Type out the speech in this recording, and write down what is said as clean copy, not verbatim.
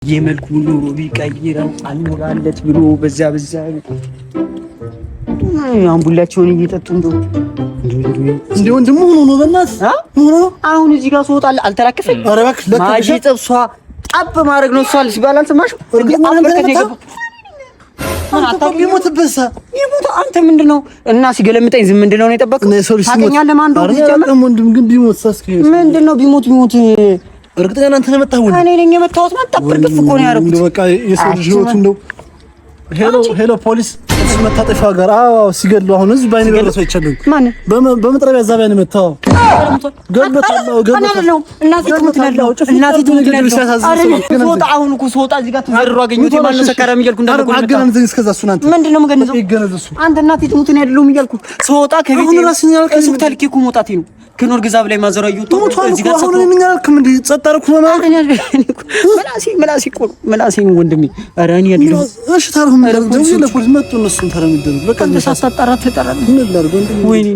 የመልኩ ኑሮ ቢቀይረው አልሞላለት ብሎ በዛ አምቡላቸውን እየጠጡ እንደ ወንድሙ ሆኖ ነው። በእናትህ አሁን እዚህ ጋር ስወጣ አልተላከፈኝ። ኧረ እባክህ ማጂ ጥብሷ ጣብ ማድረግ ነው። እሷ ሲባል አልሰማሽም? ቢሞትብህስ? ይሞት አንተ ምንድን ነው እና ሲገለምጠኝ ዝም ምንድን ነው የጠበቅህ? ታገኛለህ ማን እንደሆነ ሲጀምር ግን ቢሞት ምንድን ነው ቢሞት እርግጠኛ ነህ አንተ ነው የመጣኸው? እኔ ነኝ የመጣሁት። መጣብር ግፍ እኮ ነው ያደረኩት። በቃ የሰው ልጅ ህይወቱ እንደው ሄሎ ፖሊስ መታጠፊያ ጋር ሲገድሉ አሁን እዚህ ባይኔ በረሰው ይቻላል። ማን በመጥረቢያ ዛቢያ ነው መታው ገለበጣው እናቴ ትሙት ሶጣ አሁን እኮ ሶጣ እዚህ ጋር ተዘርሮ አገኙት። የማን ነው ሰካራም እያልኩ እንዳልኩ አገናንዘኝ እስከዛ እሱን አንተ ምንድን ነው የምገነዘው? አንተ እናቴ ትሙት ነው ያለው እያልኩ ሶጣ ከቤት ሆስፒታል ኬኩ መውጣቴ ነው። ከኖር ግዛብ ላይ ማዘራዩ እዚህ ጋር አሁን ምን ያልክም እንዴ ጸጣርኩ ማለት መላሲ ነው ወንድሜ። ኧረ እኔ ያለው እሺ ታርሁ ማለት ነው። ለፖሊስ መጥቶ እነሱን ተረምደሉ በቃ ተሳሳጣራ ተጠራ ምን ላድርግ ወንድሜ ወይኔ